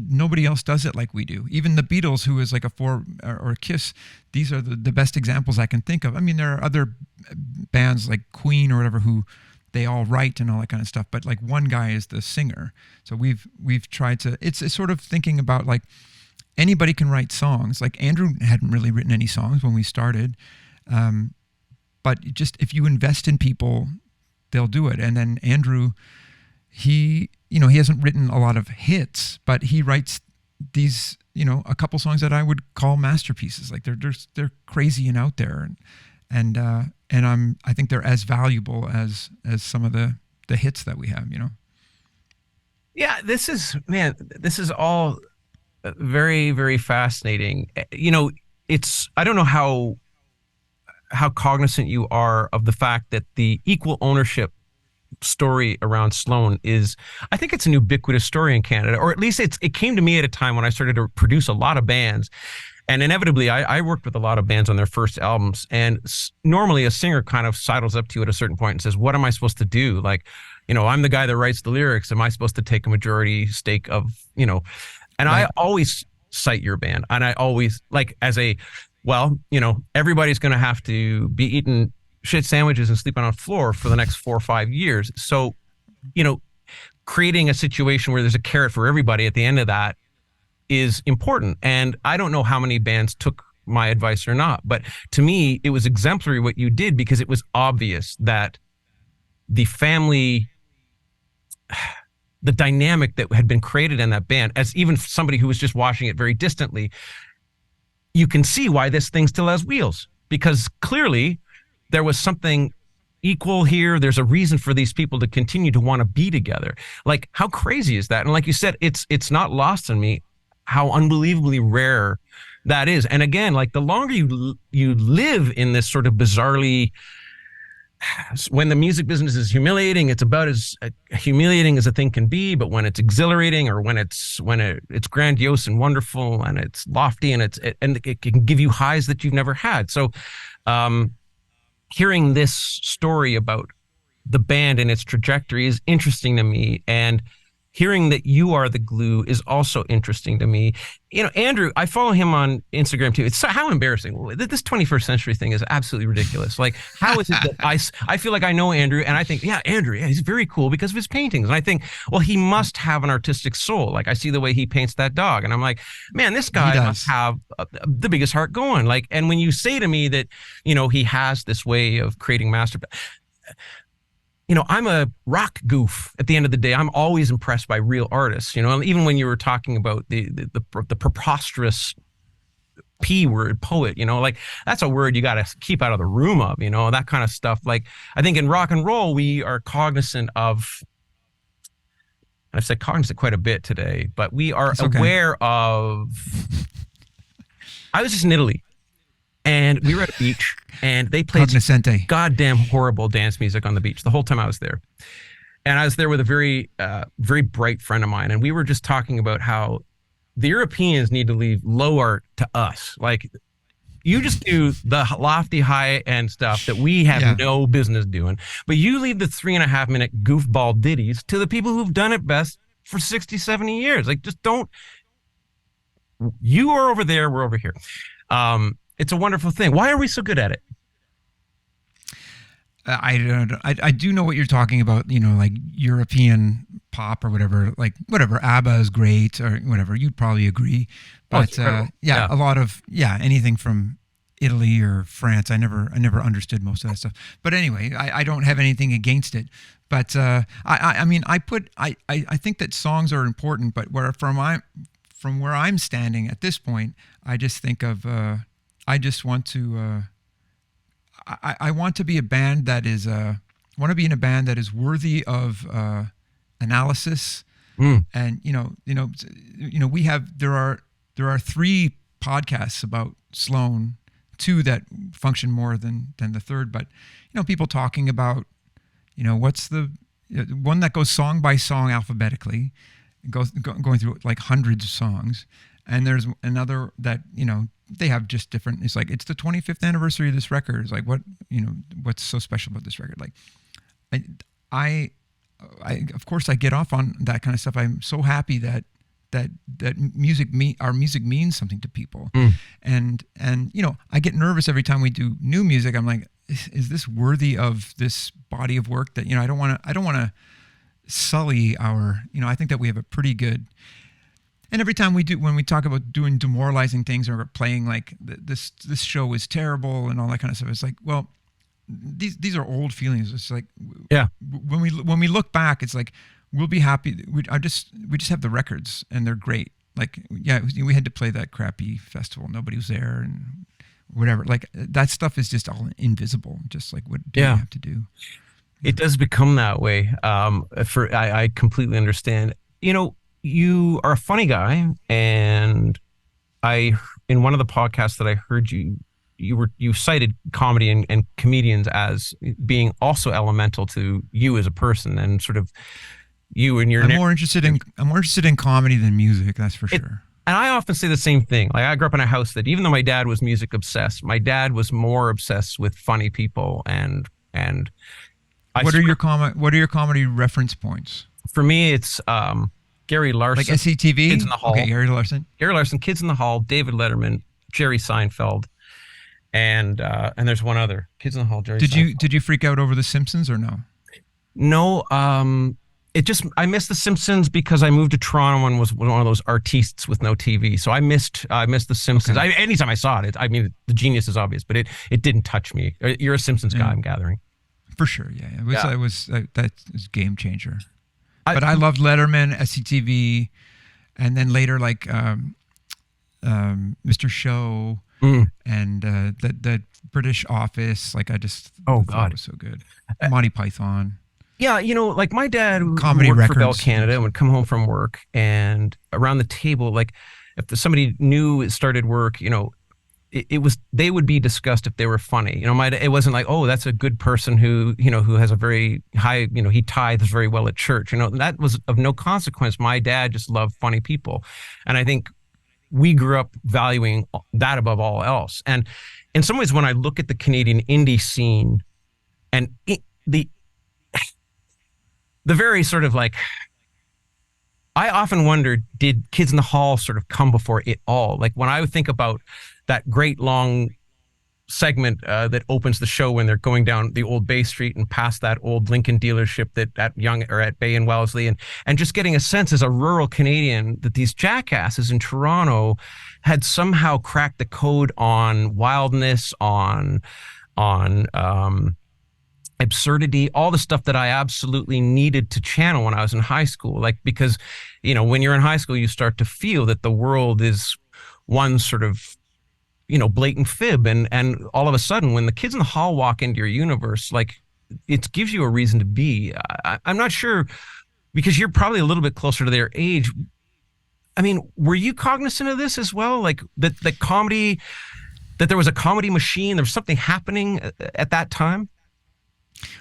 nobody else does it like we do. Even the Beatles, who is like a 4 or Kiss, these are the best examples I can think of. I mean, there are other bands like Queen or whatever who they all write and all that kind of stuff, but like one guy is the singer. So we've tried to. It's sort of thinking about like anybody can write songs. Like Andrew hadn't really written any songs when we started. But just if you invest in people, they'll do it. And then Andrew, he hasn't written a lot of hits, but he writes these, a couple songs that I would call masterpieces. Like they're crazy and out there, and I think they're as valuable as some of the hits that we have. Yeah, this is all very, very fascinating. I don't know how cognizant you are of the fact that the equal ownership story around Sloan is, I think it's an ubiquitous story in Canada, or at least it came to me at a time when I started to produce a lot of bands. And inevitably, I worked with a lot of bands on their first albums. And normally a singer kind of sidles up to you at a certain point and says, what am I supposed to do? Like, I'm the guy that writes the lyrics. Am I supposed to take a majority stake of, and right. I always cite your band. And I always everybody's going to have to be eating shit sandwiches and sleeping on the floor for the next 4 or 5 years. So, creating a situation where there's a carrot for everybody at the end of that is important. And I don't know how many bands took my advice or not, but to me, it was exemplary what you did because it was obvious that the family, the dynamic that had been created in that band, as even somebody who was just watching it very distantly, you can see why this thing still has wheels, because clearly there was something equal here. There's a reason for these people to continue to want to be together. Like, how crazy is that? And like you said, it's not lost on me how unbelievably rare that is. And again, like the longer you live in this sort of bizarrely when the music business is humiliating, it's about as humiliating as a thing can be. But when it's exhilarating, or when it's grandiose and wonderful, and it's lofty, and it can give you highs that you've never had. So, hearing this story about the band and its trajectory is interesting to me, and hearing that you are the glue is also interesting to me. You know, Andrew, I follow him on Instagram too. It's so, how embarrassing. This 21st century thing is absolutely ridiculous. Like, how is it that I feel like I know Andrew, and I think, yeah, Andrew, yeah, he's very cool because of his paintings. And I think, well, he must have an artistic soul. Like, I see the way he paints that dog, and I'm like, man, this guy must have the biggest heart going. Like, and when you say to me that, you know, he has this way of creating masterpieces, you know, I'm a rock goof at the end of the day. I'm always impressed by real artists, you know, even when you were talking about the preposterous P word, poet, you know, like that's a word you got to keep out of the room of, you know, that kind of stuff. Like, I think in rock and roll, we are cognizant of, and I've said cognizant quite a bit today, but we are aware of, I was just in Italy, and we were at a beach, and they played goddamn horrible dance music on the beach the whole time I was there. And I was there with a very, very bright friend of mine, and we were just talking about how the Europeans need to leave low art to us. Like, you just do the lofty high-end stuff that we have no business doing, but you leave the 3.5-minute goofball ditties to the people who've done it best for 60, 70 years. Like, just don't. You are over there, we're over here. It's a wonderful thing. Why are we so good at it? I don't know. I do know what you're talking about, you know, like European pop or whatever, like whatever, ABBA is great or whatever. You'd probably agree. But a lot of, anything from Italy or France. I never understood most of that stuff. But anyway, I don't have anything against it. But I mean, I think that songs are important, but from where I'm standing at this point, I just think of, I just want to, I want to be a band that is, want to be in a band that is worthy of analysis. And we have there are 3 podcasts about Sloan, 2 that function more than the third. But you know, people talking about, you know, what's the one that goes song by song alphabetically, going through like hundreds of songs, and there's another that, you know, they have just different. It's like, it's the 25th anniversary of this record. It's like, what, you know, what's so special about this record? Like, I of course I get off on that kind of stuff. I'm so happy that our music means something to people. And you know, I get nervous every time we do new music. I'm like, is this worthy of this body of work? That, you know, I don't want to sully our, you know, I think that we have a pretty good. And every time when we talk about doing demoralizing things or playing like this show is terrible and all that kind of stuff, it's like, well, these are old feelings. It's like, when we look back, it's like, we'll be happy. We just have the records and they're great. Like, we had to play that crappy festival. Nobody was there and whatever. Like, that stuff is just all invisible. Just like, what do you have to do? It does become that way. I completely understand. You know, you are a funny guy, and in one of the podcasts that I heard you cited comedy and comedians as being also elemental to you as a person, and sort of you and your. I'm more interested in comedy than music. That's for sure. And I often say the same thing. Like, I grew up in a house that, even though my dad was music obsessed, my dad was more obsessed with funny people and. What are your comedy reference points? For me, it's Gary Larson. Like SCTV? Kids in the Hall. Okay, Gary Larson, Kids in the Hall, David Letterman, Jerry Seinfeld, and there's one other. Kids in the Hall, Jerry Seinfeld. Did you freak out over The Simpsons or no? No, I missed The Simpsons because I moved to Toronto and was one of those artistes with no TV. So I missed The Simpsons. Okay. Anytime I saw it, I mean, the genius is obvious, but it didn't touch me. You're a Simpsons guy, I'm gathering. For sure, yeah. It was that was game changer. But I loved Letterman, SCTV, and then later like Mr. Show and the British Office. Like, I just thought it was so good. Monty Python. Yeah, you know, like my dad comedy worked records for Bell Canada and would come home from work, and around the table, like if somebody new started work, you know, it was, they would be discussed if they were funny. It wasn't like, oh, that's a good person who has a very high, he tithes very well at church. That was of no consequence. My dad just loved funny people. And I think we grew up valuing that above all else. And in some ways, when I look at the Canadian indie scene and the very sort of like, I often wonder, did Kids in the Hall sort of come before it all? Like when I would think about that great long segment that opens the show when they're going down the old Bay Street and past that old Lincoln dealership that at Bay and Wellesley, and just getting a sense as a rural Canadian that these jackasses in Toronto had somehow cracked the code on wildness, on absurdity, all the stuff that I absolutely needed to channel when I was in high school. Like, because, when you're in high school, you start to feel that the world is one sort of, blatant fib. And all of a sudden, when the Kids in the Hall walk into your universe, like, it gives you a reason to be. I'm not sure, because you're probably a little bit closer to their age. I mean, were you cognizant of this as well? Like that there was a comedy machine, there was something happening at that time?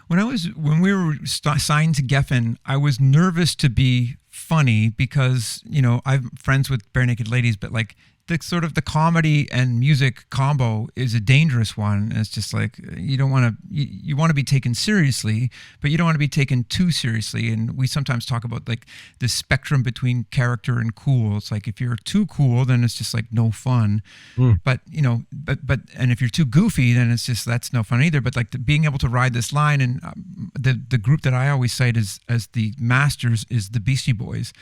When we were signed to Geffen, I was nervous to be funny because, I'm friends with Bare Naked Ladies, but like the sort of the comedy and music combo is a dangerous one. It's just like, you don't want to, you want to be taken seriously, but you don't want to be taken too seriously. And we sometimes talk about like the spectrum between character and cool. It's like, if you're too cool, then it's just like no fun. But, and if you're too goofy, then it's just, that's no fun either. But like being able to ride this line, and the group that I always cite as the masters is the Beastie Boys,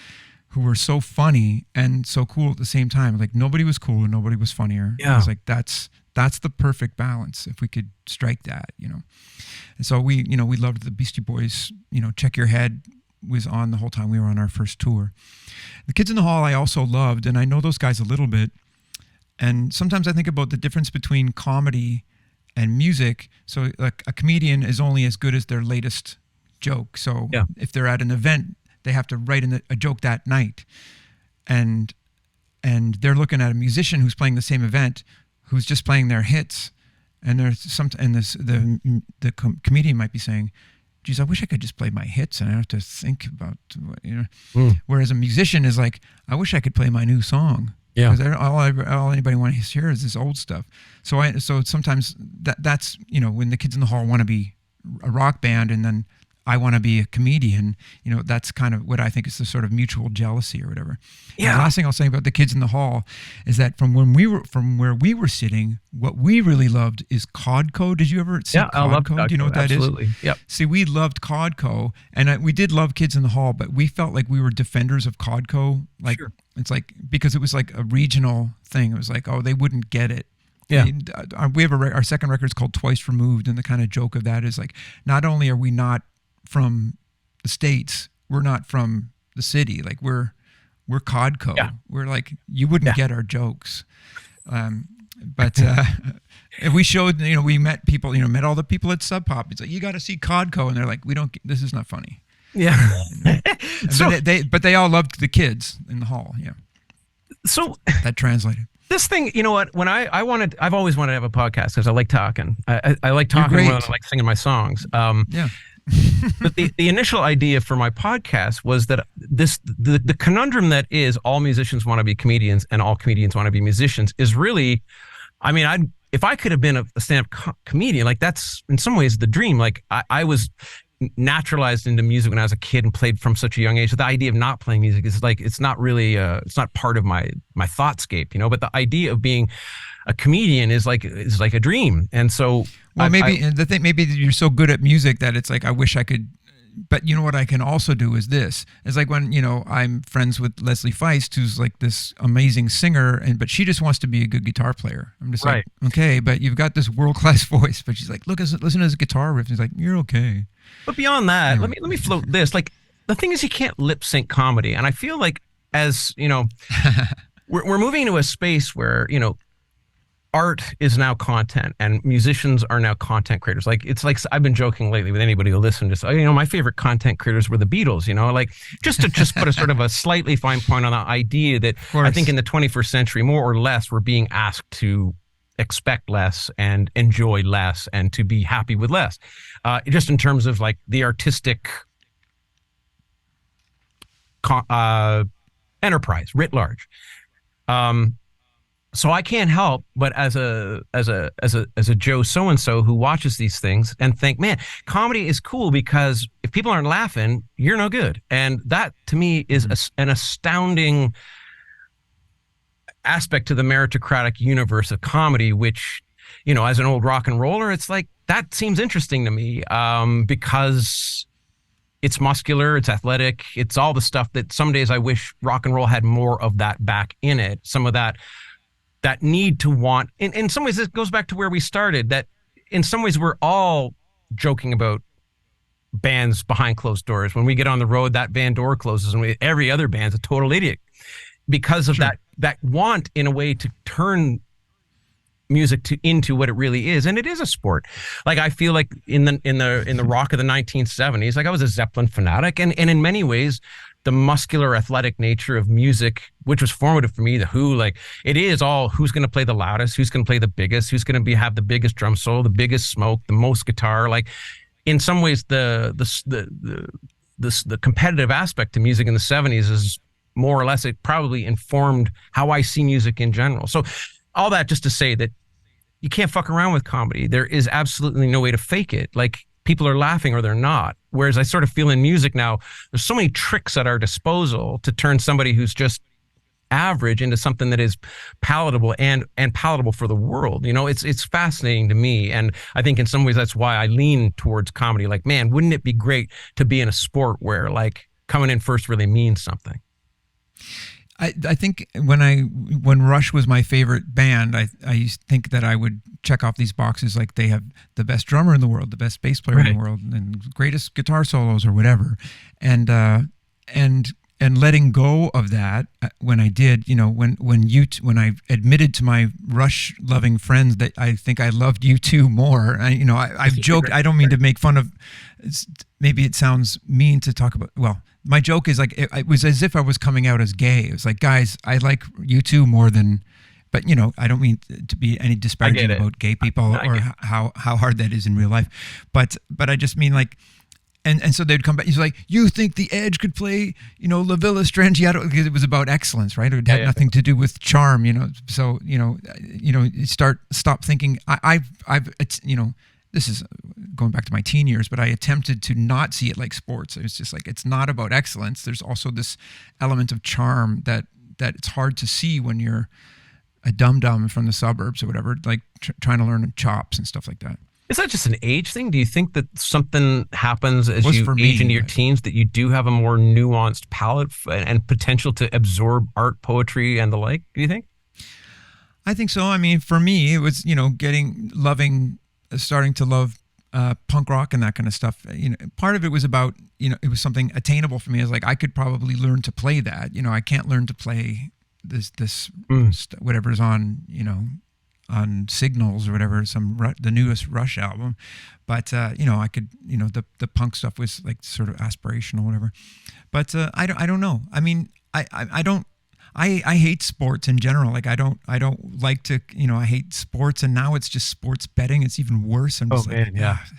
who were so funny and so cool at the same time. Like nobody was cool and nobody was funnier. Yeah. I was like, that's the perfect balance if we could strike that, And so we loved the Beastie Boys. Check Your Head was on the whole time we were on our first tour. The Kids in the Hall I also loved, and I know those guys a little bit. And sometimes I think about the difference between comedy and music. So like a comedian is only as good as their latest joke. So if they're at an event, they have to write a joke that night, and they're looking at a musician who's playing the same event, who's just playing their hits, and the comedian might be saying, "Geez, I wish I could just play my hits and I don't have to think about Whereas a musician is like, "I wish I could play my new song." Yeah, because all anybody wants to hear is this old stuff. So sometimes that's when the Kids in the Hall want to be a rock band, and then I want to be a comedian, that's kind of what I think is the sort of mutual jealousy or whatever. Yeah. And the last thing I'll say about the Kids in the Hall is that from where we were sitting, what we really loved is Codco. Did you ever see Codco? I love Codco. Do you know what that is? Absolutely. Yep. See, we loved Codco, and we did love Kids in the Hall, but we felt like we were defenders of Codco. Like, sure. It's like, because it was like a regional thing. It was like, oh, they wouldn't get it. Yeah. We have our second record is called Twice Removed, and the kind of joke of that is like, not only are we not from the States, we're not from the city, like we're Codco. Yeah. We're like, you wouldn't get our jokes. But if we showed, we met people, met all the people at Sub Pop. It's like, you got to see Codco, and they're like, this is not funny. Yeah. So but they all loved the Kids in the Hall. Yeah. So that translated. This thing, you know what? When I've always wanted to have a podcast because I like talking. I like talking more than I like singing my songs. Yeah. But the initial idea for my podcast was that the conundrum that is all musicians want to be comedians and all comedians want to be musicians is really, I mean, if I could have been a stand-up comedian, like that's in some ways the dream. Like I was naturalized into music when I was a kid and played from such a young age. So the idea of not playing music is like, it's not really, it's not part of my thoughtscape, but the idea of being a comedian is like a dream. And so, well, maybe you're so good at music that it's like, I wish I could, but you know what I can also do is this. It's like when, I'm friends with Leslie Feist, who's like this amazing singer, but she just wants to be a good guitar player. I'm just like, okay, but you've got this world-class voice. But she's like, listen to this guitar riff. And he's like, you're okay. But beyond that, anyway. let me float this. Like, the thing is, you can't lip sync comedy. And I feel like as, we're moving into a space where, art is now content and musicians are now content creators. Like, it's like, I've been joking lately with anybody who listens, just, my favorite content creators were the Beatles, like just to put a sort of a slightly fine point on the idea that I think in the 21st century, more or less, we're being asked to expect less and enjoy less and to be happy with less. Just in terms of like the artistic enterprise writ large. So I can't help but as a Joe so and so who watches these things and think, man, comedy is cool because if people aren't laughing, you're no good. And that to me is an astounding aspect to the meritocratic universe of comedy, which, you know, as an old rock and roller, it's like that seems interesting to me because it's muscular, it's athletic, it's all the stuff that some days I wish rock and roll had more of that back in it. Some of that need to want, in some ways, this goes back to where we started, that in some ways we're all joking about bands behind closed doors. When we get on the road, that band door closes and every other band's a total idiot because of that want in a way to turn music into what it really is. And it is a sport. Like I feel like in the rock of the 1970s, like I was a Zeppelin fanatic, and in many ways the muscular athletic nature of music, which was formative for me, the Who, like it is all who's going to play the loudest, who's going to play the biggest, who's going to have the biggest drum solo, the biggest smoke, the most guitar. Like in some ways the competitive aspect to music in the 70s is more or less, it probably informed how I see music in general. So all that just to say that you can't fuck around with comedy. There is absolutely no way to fake it. Like people are laughing or they're not. Whereas I sort of feel in music now, there's so many tricks at our disposal to turn somebody who's just average into something that is palatable and palatable for the world. You know, it's fascinating to me. And I think in some ways that's why I lean towards comedy. Like, man, wouldn't it be great to be in a sport where like coming in first really means something? I think when Rush was my favorite band, I used to think that I would check off these boxes, like they have the best drummer in the world, the best bass player in the world, and greatest guitar solos or whatever, and letting go of that when I did, you know, when I admitted to my Rush loving friends that I think I loved U2 more. I've joked. I don't mean to make fun of. Maybe it sounds mean to talk about. Well, my joke is like it was as if I was coming out as gay. It was like, guys, I like U2 more than. But, you know, I don't mean to be any disparaging about gay people or how hard that is in real life. But I just mean like. And so they'd come back. He's like, "You think the Edge could play, you know, La Villa Strangiato?" Because it was about excellence, right? It had nothing to do with charm, you know. So you stop thinking. It's, you know, this is going back to my teen years, but I attempted to not see it like sports. It was just like, it's not about excellence. There's also this element of charm that it's hard to see when you're a dum-dum from the suburbs or whatever, like trying to learn chops and stuff like that. Is that just an age thing? Do you think that something happens as you age into your teens that you do have a more nuanced palette and potential to absorb art, poetry, and the like? Do you think? I think so. I mean, for me, it was, you know, starting to love punk rock and that kind of stuff. You know, part of it was about, you know, it was something attainable for me. I was like, I could probably learn to play that. You know, I can't learn to play this whatever's on, you know, on Signals or whatever, the newest Rush album, but you know, I could, you know, the punk stuff was like sort of aspirational, whatever. But I don't know. I mean, I hate sports in general. Like I don't like to, you know, I hate sports, and now it's just sports betting. It's even worse. I'm just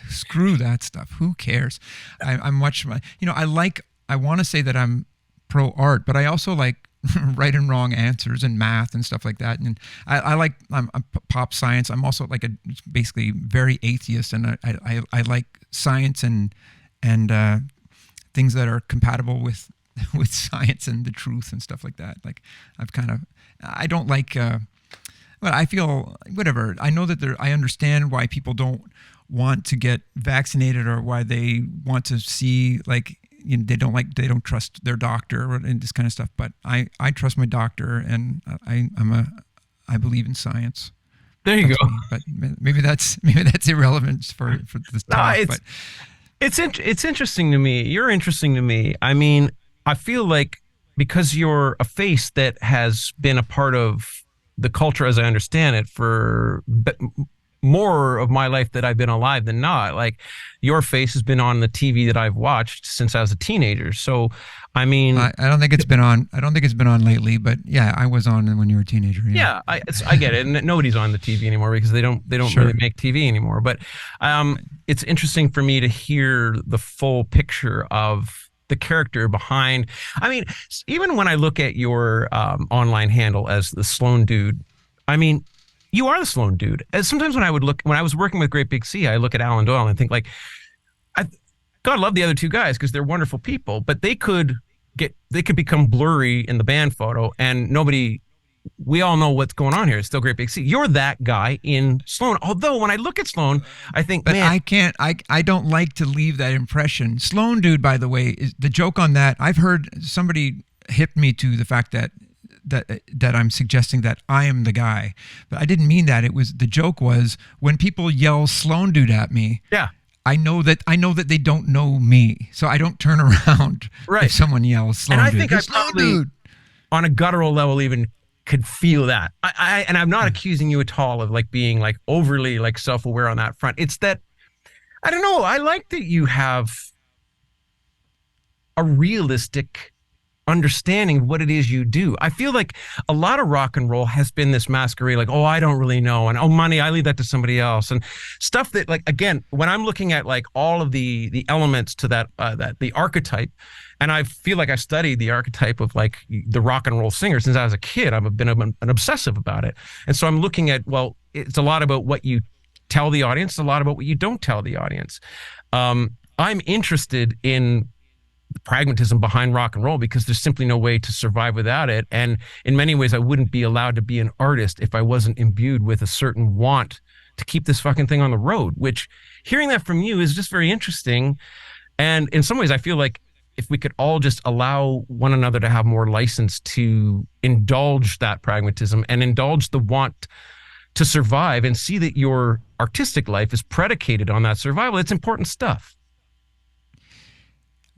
screw that stuff. Who cares? I'm much, you know, I want to say that I'm pro art, but I also like right and wrong answers and math and stuff like that. And I'm pop science. I'm also like basically very atheist, and I like science and things that are compatible with science and the truth and stuff like that. Like I don't like, well, I feel whatever. I know that I understand why people don't want to get vaccinated or why they want to see, like, you know, they don't trust their doctor and this kind of stuff. But I trust my doctor, and I believe in science. There you go. Me. But maybe that's irrelevant for this talk. But it's interesting to me. You're interesting to me. I mean, I feel like because you're a face that has been a part of the culture as I understand it for more of my life that I've been alive than not. Like, your face has been on the TV that I've watched since I was a teenager. So, I mean, I don't think it's been on. I don't think it's been on lately, but yeah, I was on when you were a teenager. yeah, I get it. And nobody's on the TV anymore because they don't Sure. really make TV anymore. But it's interesting for me to hear the full picture of the character behind. I mean, even when I look at your online handle as the Sloan Dude, I mean, you are the Sloan Dude. As sometimes when I was working with Great Big Sea, I look at Alan Doyle and I think, like, God love the other two guys because they're wonderful people, but they could become blurry in the band photo, and we all know what's going on here. It's still Great Big Sea. You're that guy in Sloan. Although when I look at Sloan, I think, But man, I don't like to leave that impression. Sloan Dude, by the way, is the joke on that. I've heard somebody hip me to the fact that I'm suggesting that I am the guy, but I didn't mean that. The joke was when people yell Sloan Dude at me. yeah. I know that they don't know me, so I don't turn around Right. if someone yells Sloan And I Dude. think Hey, I Sloan probably, Dude. on a guttural level, even could feel that. And I'm not accusing you at all of like being like overly like self-aware on that front. It's that, I don't know. I like that you have a realistic understanding of what it is you do. I feel like a lot of rock and roll has been this masquerade, like, oh, I don't really know, and oh, money, I leave that to somebody else, and stuff that, like, again, when I'm looking at like all of the elements to that the archetype, and I feel like I studied the archetype of like the rock and roll singer since I was a kid. I've been an obsessive about it, and so I'm looking at, well, it's a lot about what you tell the audience, a lot about what you don't tell the audience. I'm interested in the pragmatism behind rock and roll because there's simply no way to survive without it. And in many ways, I wouldn't be allowed to be an artist if I wasn't imbued with a certain want to keep this fucking thing on the road, which hearing that from you is just very interesting. And in some ways, I feel like if we could all just allow one another to have more license to indulge that pragmatism and indulge the want to survive and see that your artistic life is predicated on that survival, it's important stuff.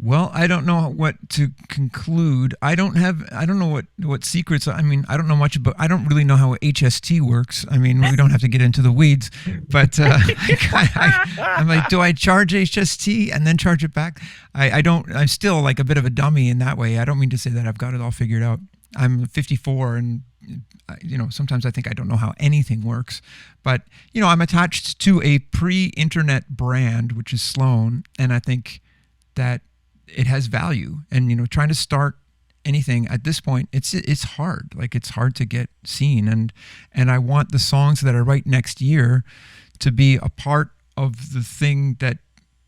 Well, I don't know what to conclude. I don't know what secrets. I mean, I don't know much about. I don't really know how HST works. I mean, we don't have to get into the weeds, but I'm like, do I charge HST and then charge it back? I don't. I'm still like a bit of a dummy in that way. I don't mean to say that I've got it all figured out. I'm 54, and sometimes I think I don't know how anything works. But I'm attached to a pre-internet brand, which is Sloan, and I think that it has value. And trying to start anything at this point, it's hard. Like, it's hard to get seen, and I want the songs that I write next year to be a part of the thing that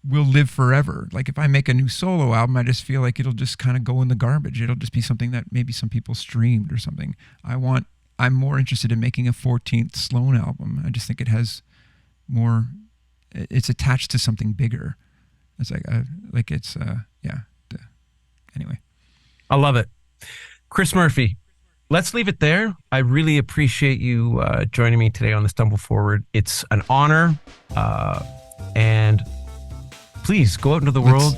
will live forever. Like, if I make a new solo album, I just feel like it'll just kind of go in the garbage. It'll just be something that maybe some people streamed or something. I'm more interested in making a 14th Sloan album. I just think it has more, it's attached to something bigger. It's anyway. I love it. Chris Murphy, let's leave it there. I really appreciate you joining me today on the Stumble Forward. It's an honor. And please go out into the world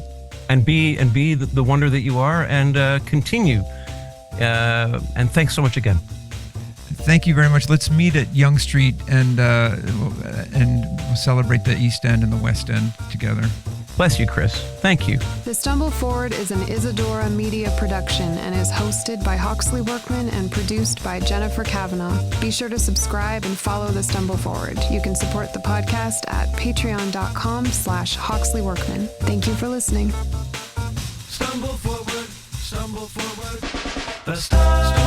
and be the wonder that you are, and continue. And thanks so much again. Thank you very much. Let's meet at Yonge Street and we'll celebrate the East End and the West End together. Bless you, Chris. Thank you. The Stumble Forward is an Isadora Media production and is hosted by Hawksley Workman and produced by Jennifer Kavanaugh. Be sure to subscribe and follow The Stumble Forward. You can support the podcast at patreon.com/Hawksley Workman. Thank you for listening. Stumble forward, the stumble